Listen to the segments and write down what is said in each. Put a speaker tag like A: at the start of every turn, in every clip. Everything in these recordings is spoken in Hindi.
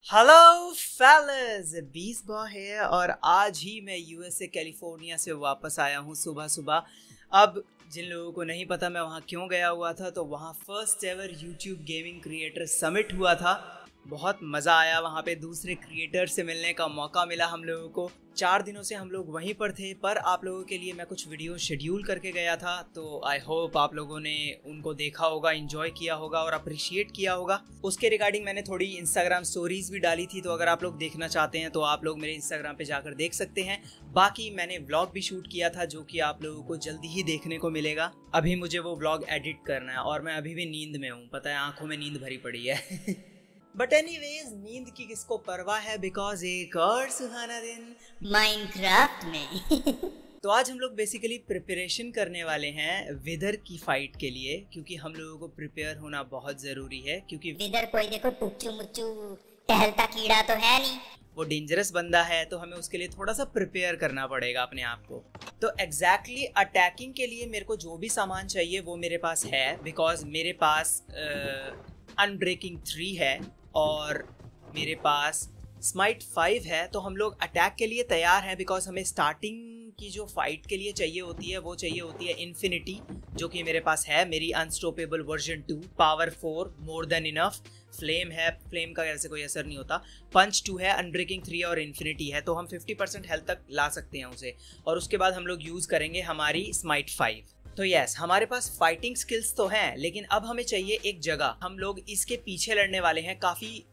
A: हेलो फेलस, बीस बॉय है और आज ही मैं यूएसए कैलिफोर्निया से वापस आया हूँ सुबह सुबह। अब जिन लोगों को नहीं पता मैं वहाँ क्यों गया हुआ था, तो वहाँ first ever YouTube gaming creator summit हुआ था। बहुत मज़ा आया, वहाँ पे दूसरे क्रिएटर से मिलने का मौका मिला हम लोगों को। 4 दिनों से हम लोग वहीं पर थे, पर आप लोगों के लिए मैं कुछ वीडियो शेड्यूल करके गया था, तो आई होप आप लोगों ने उनको देखा होगा, एंजॉय किया होगा और अप्रिशिएट किया होगा। उसके रिगार्डिंग मैंने थोड़ी इंस्टाग्राम स्टोरीज भी डाली थी, तो अगर आप लोग देखना चाहते हैं तो आप लोग मेरे इंस्टाग्राम पे जाकर देख सकते हैं। बाकी मैंने व्लॉग भी शूट किया था जो कि आप लोगों को जल्दी ही देखने को मिलेगा। अभी मुझे वो व्लॉग एडिट करना है और मैं अभी भी नींद में हूँ, पता है, आंखों में नींद भरी पड़ी है। बट एनीवेज, नींद की किसको परवाह है, बिकॉज एक और सुहाना दिन
B: माइनक्राफ्ट में।
A: तो आज हम लोग बेसिकली प्रिपरेशन करने वाले हैं विदर की फाइट के लिए, क्योंकि हम लोगों को प्रिपेयर होना बहुत ज़रूरी है। क्योंकि
B: विदर कोई देखो टुच्चू मुच्चू टहलता कीड़ा तो है नहीं,
A: वो डेंजरस बंदा है, तो हमें उसके लिए थोड़ा सा प्रिपेयर करना पड़ेगा अपने आप को। तो एग्जैक्टली अटैकिंग के लिए मेरे को जो भी सामान चाहिए वो मेरे पास है, बिकॉज मेरे पास अनब्रेकिंग 3 है और मेरे पास स्माइट 5 है। तो हम लोग अटैक के लिए तैयार हैं, बिकॉज हमें स्टार्टिंग की जो फाइट के लिए चाहिए होती है वो चाहिए होती है इन्फिनिटी, जो कि मेरे पास है। मेरी unstoppable version 2, power 4 more than enough, flame है, फ्लेम का ऐसे कोई असर नहीं होता, पंच 2 है, अनब्रेकिंग 3 और इन्फिनिटी है। तो हम 50% हेल्थ तक ला सकते हैं उसे, और उसके बाद हम लोग यूज़ करेंगे हमारी स्माइट 5। तो यस, हमारे पास फाइटिंग स्किल्स तो हैं, लेकिन अब हमें चाहिए एक जगह। हम लोग इसके पीछे लड़ने वाले हैं, काफ़ी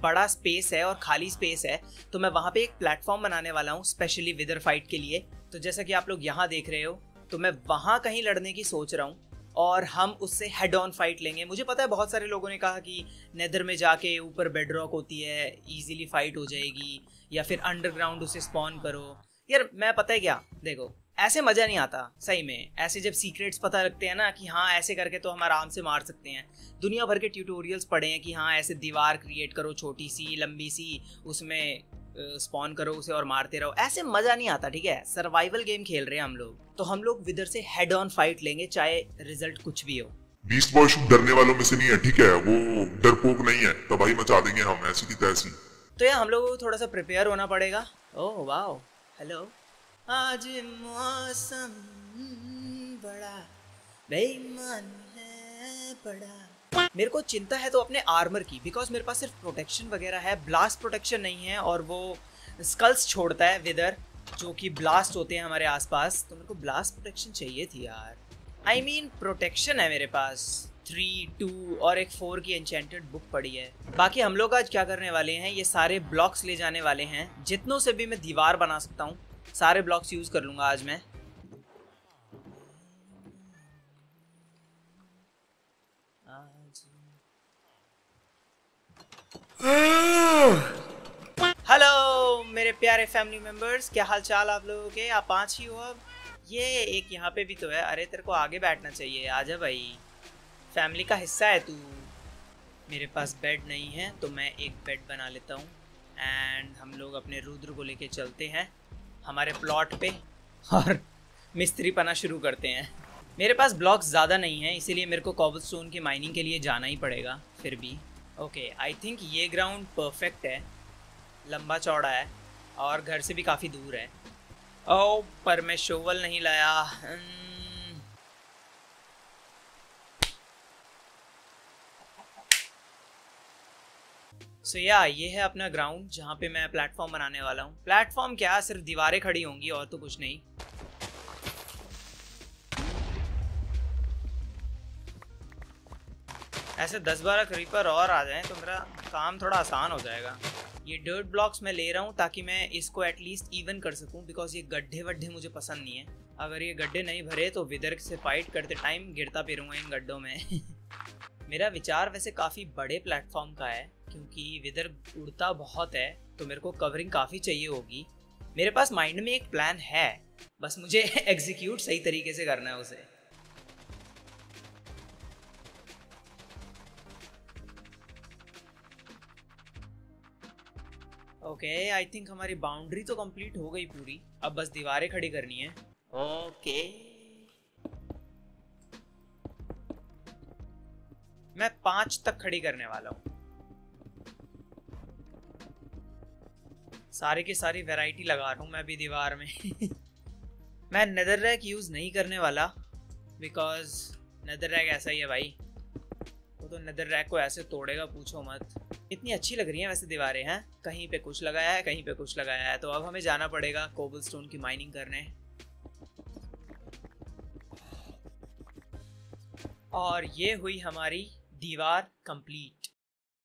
A: बड़ा स्पेस है और खाली स्पेस है, तो मैं वहाँ पे एक प्लेटफॉर्म बनाने वाला हूँ स्पेशली विदर फाइट के लिए। तो जैसा कि आप लोग यहाँ देख रहे हो, तो मैं वहाँ कहीं लड़ने की सोच रहा हूँ और हम उससे हेड ऑन फाइट लेंगे। मुझे पता है बहुत सारे लोगों ने कहा कि नेदर में जाके ऊपर बेडरॉक होती है, इजीली फाइट हो जाएगी, या फिर अंडरग्राउंड उसे स्पॉन करो। यार मैं, पता है क्या, देखो, ऐसे मज़ा नहीं आता सही में। ऐसे जब सीक्रेट्स पता लगते हैं ना कि हाँ ऐसे करके तो हम आराम से मार सकते हैं, दुनिया भर के ट्यूटोरियल्स पढ़े हैं कि हाँ ऐसे दीवार क्रिएट करो छोटी सी लंबी सी, उसमें स्पॉन करो उसे और मारते रहो, ऐसे मज़ा नहीं आता। ठीक है, सर्वाइवल गेम खेल रहे हैं हम लोग, तो हम लोग विदर से हेड ऑन फाइट लेंगे, चाहे रिजल्ट कुछ भी हो।
C: बीस्ट बॉय शुभ डरने वालों में से नहीं है, ठीक है, वो डरपोक नहीं है, तबाही मचा देंगे हम ऐसी की तैसी।
A: तो यार हम लोगों को थोड़ा सा प्रिपेयर होना पड़ेगा। Oh wow, hello. आज मौसम बड़ा बेईमान है बड़ा। मेरे को चिंता है तो अपने आर्मर की, बिकॉज मेरे पास सिर्फ प्रोटेक्शन वगैरह है, ब्लास्ट प्रोटेक्शन नहीं है, और वो स्कल्स छोड़ता है विदर जो कि ब्लास्ट होते हैं हमारे आसपास। तो मेरे को ब्लास्ट प्रोटेक्शन चाहिए थी यार। आई मीन प्रोटेक्शन है मेरे पास 3, 2 और एक 4 की एन्चेंटेड बुक पड़ी है। बाकी हम लोग आज क्या करने वाले हैं, ये सारे ब्लॉक्स ले जाने वाले हैं, जितनों से भी मैं दीवार बना सकता हूँ सारे ब्लॉक्स यूज कर लूंगा आज मैं। हेलो मेरे प्यारे फैमिली मेंबर्स, क्या हाल चाल आप लोगों के? आप 5 ही हो अब। ये एक यहाँ पे भी तो है। अरे तेरे को आगे बैठना चाहिए, आजा भाई, फैमिली का हिस्सा है तू। मेरे पास बेड नहीं है तो मैं एक बेड बना लेता हूँ, एंड हम लोग अपने रुद्र को लेके चलते हैं हमारे प्लॉट पे और मिस्त्री पना शुरू करते हैं। मेरे पास ब्लॉक्स ज़्यादा नहीं है, इसीलिए मेरे को कॉबलस्टोन की माइनिंग के लिए जाना ही पड़ेगा फिर भी। ओके, आई थिंक ये ग्राउंड परफेक्ट है, लंबा चौड़ा है और घर से भी काफ़ी दूर है। ओ पर मैं शोवल नहीं लाया। सो या ये है अपना ग्राउंड जहाँ पे मैं प्लेटफॉर्म बनाने वाला हूँ। प्लेटफॉर्म क्या, सिर्फ दीवारें खड़ी होंगी और तो कुछ नहीं। ऐसे 10-12 क्रीपर और आ जाएं तो मेरा काम थोड़ा आसान हो जाएगा। ये डर्ट ब्लॉक्स मैं ले रहा हूँ ताकि मैं इसको एटलीस्ट इवन कर सकूँ, बिकॉज ये गड्ढे वड्ढे मुझे पसंद नहीं है। अगर ये गड्ढे नहीं भरे तो विदर से फाइट करते टाइम गिरता फिरूंगा इन गड्ढों में। मेरा विचार वैसे काफ़ी बड़े प्लेटफॉर्म का है, क्योंकि विदर उड़ता बहुत है तो मेरे को कवरिंग काफ़ी चाहिए होगी। मेरे पास माइंड में एक प्लान है, बस मुझे एग्जीक्यूट सही तरीके से करना है उसे। ओके, आई थिंक हमारी बाउंड्री तो कंप्लीट हो गई पूरी, अब बस दीवारें खड़ी करनी है। ओके, मैं 5 तक खड़ी करने वाला हूँ। सारी की सारी वैरायटी लगा रहा हूँ मैं भी दीवार में। मैं नेदररैक यूज़ नहीं करने वाला बिकॉज नेदररैक ऐसा ही है भाई, वो तो नेदररैक को ऐसे तोड़ेगा पूछो मत। इतनी अच्छी लग रही हैं वैसे दीवारें हैं, कहीं पे कुछ लगाया है कहीं पे कुछ लगाया है। तो अब हमें जाना पड़ेगा कोबलस्टोन की माइनिंग करने। और ये हुई हमारी दीवार कंप्लीट।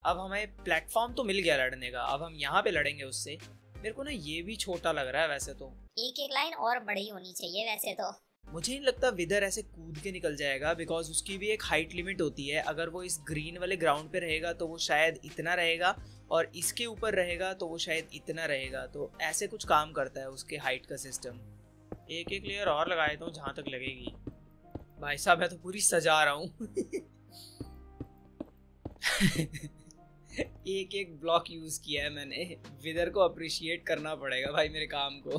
A: अब हमें प्लेटफॉर्म तो मिल गया लड़ने का, अब हम यहाँ पे लड़ेंगे उससे। मेरे को ना ये भी छोटा लग रहा है वैसे तो,
B: एक एक लाइन और बड़ी होनी चाहिए वैसे तो।
A: मुझे नहीं लगता विदर ऐसे कूद के निकल जाएगा बिकॉज उसकी भी एक हाइट लिमिट होती है। अगर वो इस ग्रीन वाले ग्राउंड पे रहेगा तो वो शायद इतना रहेगा, और इसके ऊपर रहेगा तो वो शायद इतना रहेगा। तो ऐसे कुछ काम करता है उसके हाइट का सिस्टम। एक एक लेयर और लगा देता हूँ जहाँ तक लगेगी। भाई साहब मैं तो पूरी सजा रहा हूँ। एक एक ब्लॉक यूज किया है मैंने। विदर को अप्रिशिएट करना पड़ेगा भाई मेरे काम को।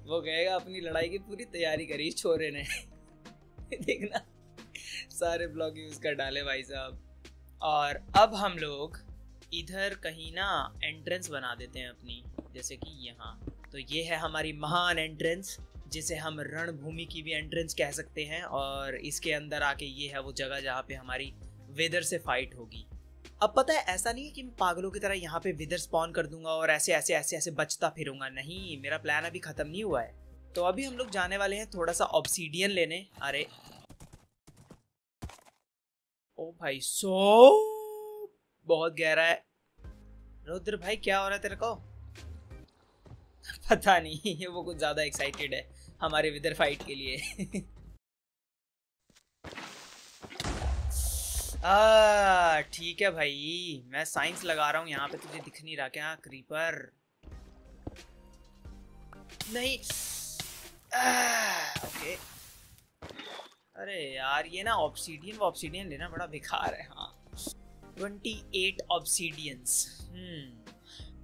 A: वो कहेगा अपनी लड़ाई की पूरी तैयारी करी छोरे ने। देखना सारे ब्लॉक यूज कर डाले भाई साहब। और अब हम लोग इधर कहीं ना एंट्रेंस बना देते हैं अपनी, जैसे कि यहाँ। तो ये है हमारी महान एंट्रेंस, जिसे हम रणभूमि की भी एंट्रेंस कह सकते हैं। और इसके अंदर आके ये है वो जगह जहाँ पे हमारी विदर से फाइट होगी। अब पता है ऐसा नहीं है कि मैं पागलों की तरह यहाँ पे विदर स्पॉन कर दूंगा और ऐसे ऐसे ऐसे ऐसे बचता फिरूंगा। नहीं, मेरा प्लान अभी खत्म नहीं हुआ है। तो अभी हम लोग जाने वाले हैं थोड़ा सा ऑब्सीडियन लेने। अरे ओ भाई बहुत गहरा है। रुद्र भाई क्या हो रहा है तेरे को? पता नहीं, वो कुछ ज्यादा एक्साइटेड है हमारे विदर फाइट के लिए। ठीक है भाई, मैं साइंस लगा रहा हूँ यहाँ पे, तुझे दिख नहीं रहा क्या? क्रीपर नहीं। ओके। अरे यार ये ना ऑब्सीडियन लेना बड़ा बेकार है। हाँ 28 ऑब्सीडियंस।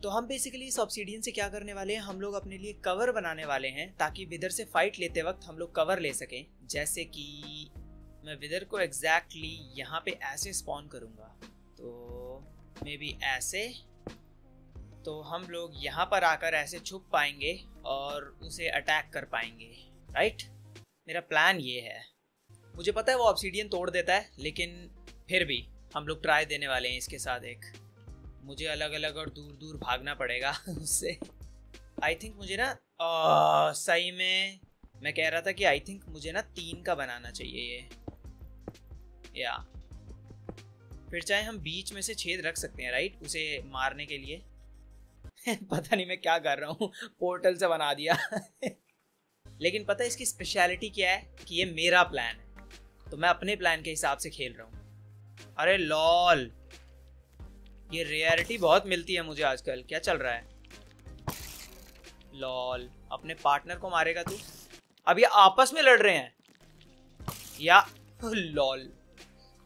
A: तो हम बेसिकली इस ऑब्सीडियन से क्या करने वाले हैं, हम लोग अपने लिए कवर बनाने वाले हैं ताकि विदर से फाइट लेते वक्त हम लोग कवर ले सकें। जैसे कि मैं विदर को एग्जैक्टली यहाँ पे ऐसे स्पॉन करूँगा, तो मे बी ऐसे, तो हम लोग यहाँ पर आकर ऐसे छुप पाएंगे और उसे अटैक कर पाएंगे। राइट, मेरा प्लान ये है। मुझे पता है वो ऑब्सीडियन तोड़ देता है, लेकिन फिर भी हम लोग ट्राई देने वाले हैं इसके साथ। एक मुझे अलग अलग और दूर दूर भागना पड़ेगा उससे। आई थिंक मुझे ना सही में मैं कह रहा था कि आई थिंक मुझे ना 3 का बनाना चाहिए ये, या फिर चाहे हम बीच में से छेद रख सकते हैं राइट, उसे मारने के लिए। पता नहीं मैं क्या कर रहा हूँ, पोर्टल से बना दिया। लेकिन पता है इसकी स्पेशलिटी क्या है कि ये मेरा प्लान है, तो मैं अपने प्लान के हिसाब से खेल रहा हूँ। अरे लॉल, ये रेयरिटी बहुत मिलती है मुझे आजकल। क्या चल रहा है? लॉल, अपने पार्टनर को मारेगा तू? अब ये आपस में लड़ रहे हैं या? लॉल,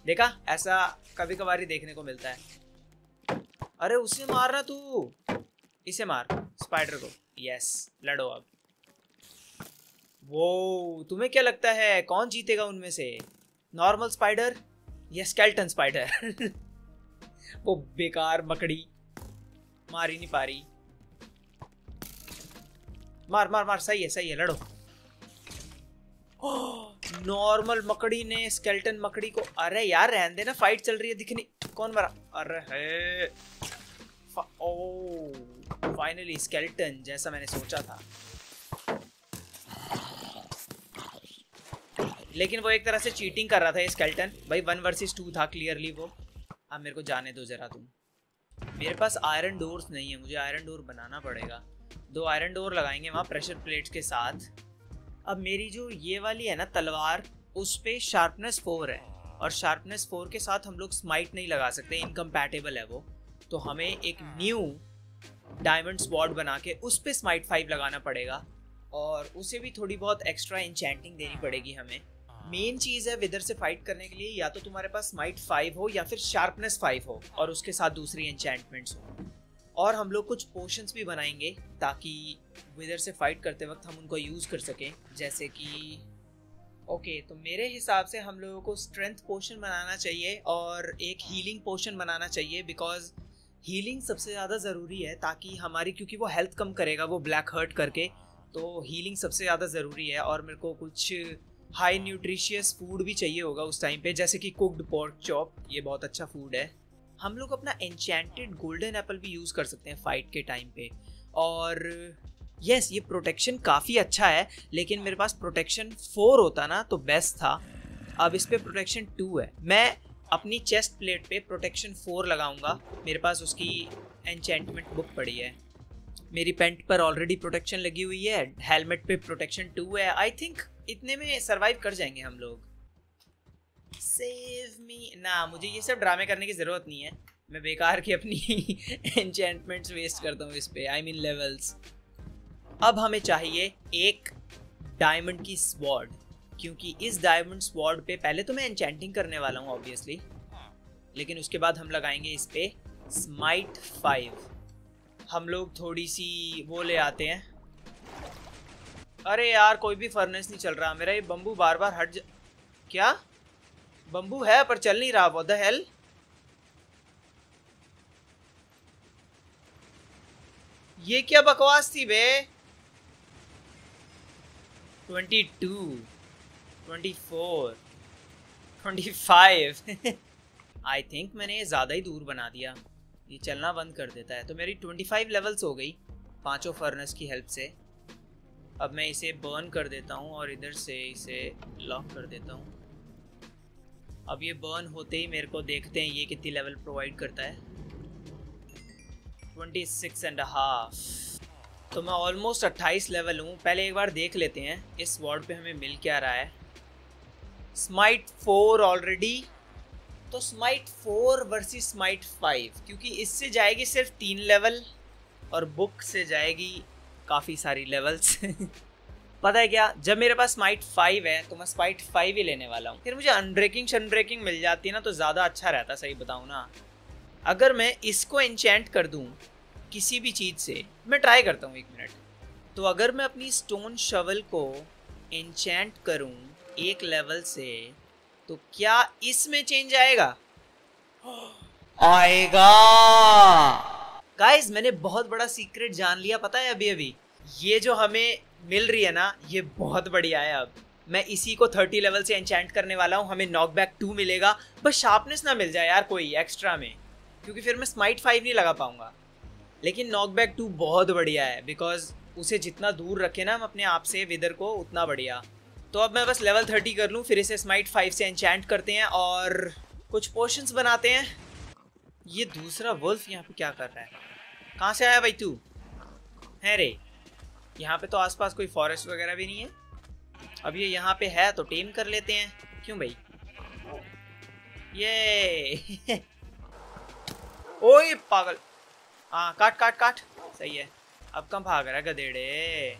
A: देखा ऐसा कभी कभार ही देखने को मिलता है। अरे उसे मारना तू, इसे मार स्पाइडर को। यस, लड़ो अब। वो तुम्हें क्या लगता है कौन जीतेगा उनमें से, नॉर्मल स्पाइडर या स्केल्टन स्पाइडर? वो बेकार मकड़ी मार ही नहीं पा रही। मार मार मार, सही है लड़ो। नॉर्मल मकड़ी ने स्केल्टन मकड़ी को, अरे यार रहने देना, फाइट चल रही है, दिख नहीं कौन मरा। अरे है ओ फाइनली स्केल्टन, जैसा मैंने सोचा था। लेकिन वो एक तरह से चीटिंग कर रहा था ये स्केल्टन भाई। 1 वर्सेस 2 था क्लियरली वो। अब मेरे को जाने दो जरा तुम। मेरे पास आयरन डोर्स नहीं है, मुझे आयरन डोर बनाना पड़ेगा। 2 आयरन डोर लगाएंगे वहाँ प्रेशर प्लेट्स के साथ। अब मेरी जो ये वाली है ना तलवार, उस पे शार्पनेस 4 है, और शार्पनेस 4 के साथ हम लोग स्माइट नहीं लगा सकते, इनकम्पैटिबल है वो। तो हमें एक न्यू डायमंड स्वॉर्ड बना के उस पे स्माइट 5 लगाना पड़ेगा, और उसे भी थोड़ी बहुत एक्स्ट्रा इंचेंटिंग देनी पड़ेगी हमें। मेन चीज़ है विदर से फाइट करने के लिए, या तो तुम्हारे पास स्माइट 5 हो या फिर शार्पनेस 5 हो, और उसके साथ दूसरी एन्चेंटमेंट्स हो। और हम लोग कुछ पोशंस भी बनाएंगे ताकि विदर से फाइट करते वक्त हम उनको यूज़ कर सकें। जैसे कि ओके, तो मेरे हिसाब से हम लोगों को स्ट्रेंथ पोशन बनाना चाहिए और एक हीलिंग पोशन बनाना चाहिए, बिकॉज हीलिंग सबसे ज़्यादा ज़रूरी है ताकि हमारी, क्योंकि वो हेल्थ कम करेगा वो ब्लैक हर्ट करके, तो हीलिंग सबसे ज़्यादा ज़रूरी है। और मेरे को कुछ हाई न्यूट्रिशियस फूड भी चाहिए होगा उस टाइम पे, जैसे कि कुक्ड पोर्क चॉप, ये बहुत अच्छा फूड है। हम लोग अपना एन्चेंटेड गोल्डन एप्पल भी यूज़ कर सकते हैं फाइट के टाइम पे। और यस, ये प्रोटेक्शन काफ़ी अच्छा है, लेकिन मेरे पास प्रोटेक्शन 4 होता ना तो बेस्ट था। अब इस पे प्रोटेक्शन 2 है। मैं अपनी चेस्ट प्लेट पे प्रोटेक्शन 4 लगाऊंगा। मेरे पास उसकी एन्चेंटमेंट बुक पड़ी है। मेरी पेंट पर ऑलरेडी प्रोटेक्शन लगी हुई है, हेलमेट पे प्रोटेक्शन 2 है। आई थिंक इतने में सरवाइव कर जाएंगे हम लोग। सेव मी ना, मुझे ये सब ड्रामे करने की ज़रूरत नहीं है। मैं बेकार की अपनी एन्चेंटमेंट्स वेस्ट करता हूँ इस पे, आई मीन लेवल्स। अब हमें चाहिए एक डायमंड की स्वॉर्ड, क्योंकि इस डायमंड स्वॉर्ड पे पहले तो मैं एन्चेंटिंग करने वाला हूँ ऑब्वियसली, लेकिन उसके बाद हम लगाएंगे इस पे स्माइट 5। हम लोग थोड़ी सी वो ले आते हैं। अरे यार, कोई भी फर्नेस नहीं चल रहा मेरा, ये बम्बू बार बार क्या बम्बू है पर चल नहीं रहा, व्हाट द हेल। ये क्या बकवास थी बे। 22, 24, 25 आई थिंक मैंने ये ज़्यादा ही दूर बना दिया, ये चलना बंद कर देता है। तो मेरी 25 लेवल्स हो गई पांचों फर्नेस की हेल्प से। अब मैं इसे बर्न कर देता हूँ और इधर से इसे लॉक कर देता हूँ। अब ये बर्न होते ही मेरे को देखते हैं ये कितनी लेवल प्रोवाइड करता है। 26.5। तो मैं ऑलमोस्ट 28 लेवल हूँ। पहले एक बार देख लेते हैं इस वॉर्ड पे हमें मिल क्या रहा है। स्माइट 4 ऑलरेडी, तो स्माइट 4 वर्सेस स्माइट 5, क्योंकि इससे जाएगी सिर्फ 3 लेवल और बुक से जाएगी काफ़ी सारी लेवल्स पता है क्या, जब मेरे पास स्माइट 5 है तो मैं स्माइट 5 ही लेने वाला हूँ। फिर मुझे अनब्रेकिंग मिल जाती है ना तो ज़्यादा अच्छा रहता, सही बताऊँ ना। अगर मैं इसको एन्चेंट कर दूँ किसी भी चीज़ से, मैं ट्राई करता हूँ 1 मिनट। तो अगर मैं अपनी स्टोन शवल को एन्चेंट करूँ 1 लेवल से, तो क्या इसमें चेंज आएगा? आएगा। गाइस, मैंने बहुत बड़ा सीक्रेट जान लिया, पता है अभी ये जो हमें मिल रही है ना, ये बहुत बढ़िया है। अब मैं इसी को 30 लेवल से एन्चेंट करने वाला हूँ। हमें नॉकबैक 2 मिलेगा, बस शार्पनेस ना मिल जाए यार कोई एक्स्ट्रा में, क्योंकि फिर मैं स्माइट 5 नहीं लगा पाऊंगा। लेकिन नॉकबैक 2 बहुत बढ़िया है, बिकॉज उसे जितना दूर रखे ना हम अपने आप से विदर को, उतना बढ़िया। तो अब मैं बस लेवल 30 कर लूँ, फिर इसे स्माइट 5 से एन्चेंट करते हैं और कुछ पोशंस बनाते हैं। ये दूसरा वुल्फ यहाँ पे क्या कर रहा है? कहाँ से आया भाई तू? है रे, यहाँ पे तो आसपास कोई फॉरेस्ट वगैरह भी नहीं है। अब ये यहाँ पे है तो टेम कर लेते हैं, क्यों भाई। ये ओए पागल, हाँ काट काट काट, सही है। अब कम भाग रहा है गधेड़े,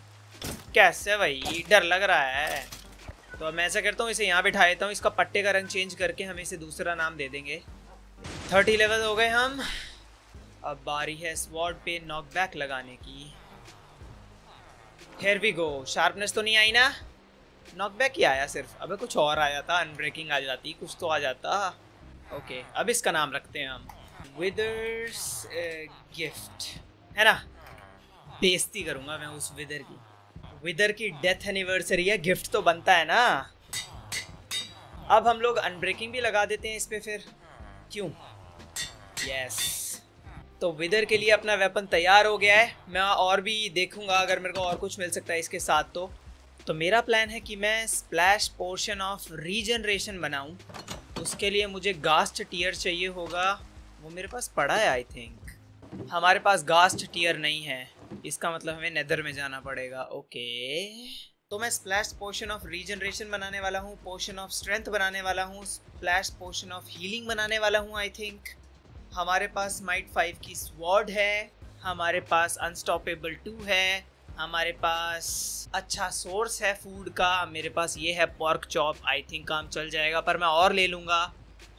A: कैसे भाई, डर लग रहा है। तो अब मैं ऐसा करता हूँ, इसे यहाँ बिठा देता हूँ, इसका पट्टे का रंग चेंज करके हम इसे दूसरा नाम दे देंगे। 30 लेवल हो गए हम। अब बारी है स्वॉर्ड पे नॉकबैक लगाने की। Here we go. शार्पनेस तो नहीं आई ना, नॉकबैक ही आया सिर्फ। अबे कुछ और आ जाता, अनब्रेकिंग आ जाती, कुछ तो आ जाता। ओके, अब इसका नाम रखते हैं हम विदर्स गिफ्ट, है ना। बेइज्जती करूंगा मैं उस विदर की। विदर की डेथ एनिवर्सरी है, गिफ्ट तो बनता है ना। अब हम लोग अनब्रेकिंग भी लगा देते हैं इस पे फिर, क्यों। यस, तो विदर के लिए अपना वेपन तैयार हो गया है। मैं और भी देखूंगा अगर मेरे को और कुछ मिल सकता है इसके साथ। तो मेरा प्लान है कि मैं स्प्लैश पोर्शन ऑफ रीजनरेशन बनाऊं। उसके लिए मुझे गास्ट टीयर चाहिए होगा, वो मेरे पास पड़ा है आई थिंक। हमारे पास गास्ट टीयर नहीं है, इसका मतलब हमें नेदर में जाना पड़ेगा। ओके, तो मैं स्प्लैश पोशन ऑफ रीजनरेशन बनाने वाला हूँ, पोशन ऑफ स्ट्रेंथ बनाने वाला हूँ, स्प्लैश पोशन ऑफ हीलिंग बनाने वाला हूँ आई थिंक। हमारे पास स्माइट 5 की स्वॉर्ड है, हमारे पास अनस्टॉपेबल 2 है, हमारे पास अच्छा सोर्स है फूड का, मेरे पास ये है पॉर्क चॉप, आई थिंक काम चल जाएगा, पर मैं और ले लूँगा।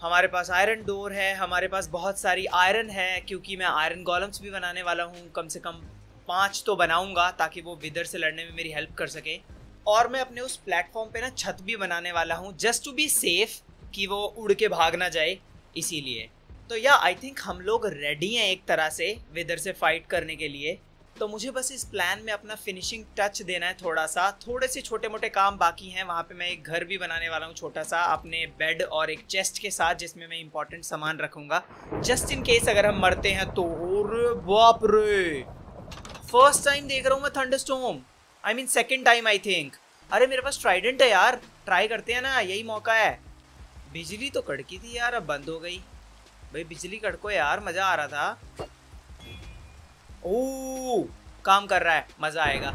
A: हमारे पास आयरन डोर है, हमारे पास बहुत सारी आयरन है, क्योंकि मैं आयरन गॉलम्स भी बनाने वाला हूँ। कम से कम 5 तो बनाऊँगा ताकि वो विदर से लड़ने में मेरी हेल्प कर सके। और मैं अपने उस प्लेटफॉर्म पे ना छत भी बनाने वाला हूँ, जस्ट टू बी सेफ, कि वो उड़ के भाग ना जाए इसीलिए। तो या आई थिंक हम लोग रेडी हैं एक तरह से वेदर से फाइट करने के लिए। तो मुझे बस इस प्लान में अपना फिनिशिंग टच देना है थोड़ा सा। थोड़े से छोटे मोटे काम बाकी हैं। वहाँ पे मैं एक घर भी बनाने वाला हूँ छोटा सा, अपने बेड और एक चेस्ट के साथ, जिसमें मैं इंपॉर्टेंट सामान रखूँगा जस्ट इन केस अगर हम मरते हैं तो। और बाप रे, फर्स्ट टाइम देख रहा हूँ मैं thunderstorm, I mean second time I think. अरे मेरे पास ट्राइडेंट है यार, ट्राई करते हैं ना, यही मौका है। बिजली तो कड़की थी यार, अब बंद हो गई। भाई बिजली कड़को यार, मजा आ रहा था। ओह काम कर रहा है, मजा आएगा।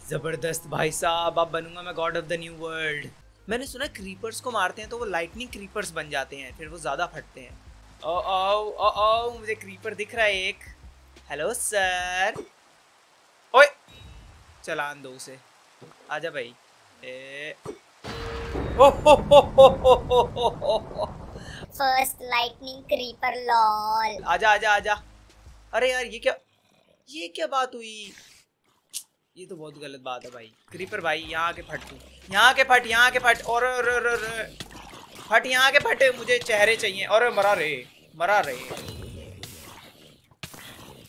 A: जबरदस्त भाई साहब, अब बनूंगा मैं God of the new world. मैंने सुना क्रीपर्स को मारते हैं तो वो लाइटनिंग क्रीपर्स बन जाते हैं, फिर वो ज्यादा फटते हैं। ओ मुझे क्रीपर दिख रहा है एक। Hello sir. ओए चलान दो उसे, आजा भाई।
B: First lightning creeper lol.
A: आजा आजा आजा। अरे यार ये क्या बात हुई? ये तो बहुत गलत बात है भाई। क्रीपर भाई यहाँ आके फट तू, यहाँ के फट, यहाँ के फट। और फट, यहाँ के फट। मुझे चेहरे चाहिए। और मरा रे, मरा रे,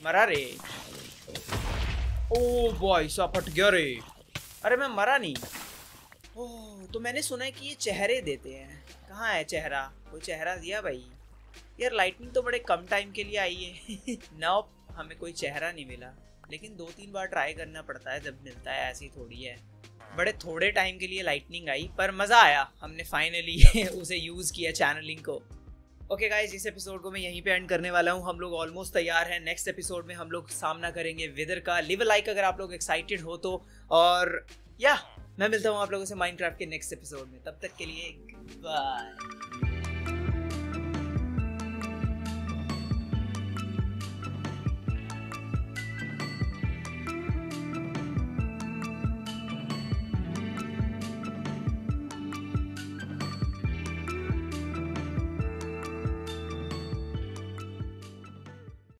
A: मरा रे। ओ बॉय साहब फट गया रे। अरे मैं मरा नहीं। ओह तो मैंने सुना है कि ये चेहरे देते हैं। कहाँ है चेहरा? कोई चेहरा दिया भाई? यार लाइटनिंग तो बड़े कम टाइम के लिए आई है। नॉप, हमें कोई चेहरा नहीं मिला। लेकिन 2-3 बार ट्राई करना पड़ता है जब मिलता है, ऐसी थोड़ी है। बड़े थोड़े टाइम के लिए लाइटनिंग आई पर मज़ा आया। हमने फाइनली उसे यूज़ किया चैनलिंग को। ओके गाइज, इस एपिसोड को मैं यहीं पे एंड करने वाला हूँ। हम लोग ऑलमोस्ट तैयार हैं। नेक्स्ट एपिसोड में हम लोग सामना करेंगे वेदर का। लिव अ लाइक अगर आप लोग एक्साइटेड हो तो। और या मैं मिलता हूँ आप लोगों से माइनक्राफ्ट के नेक्स्ट एपिसोड में। तब तक के लिए बाय।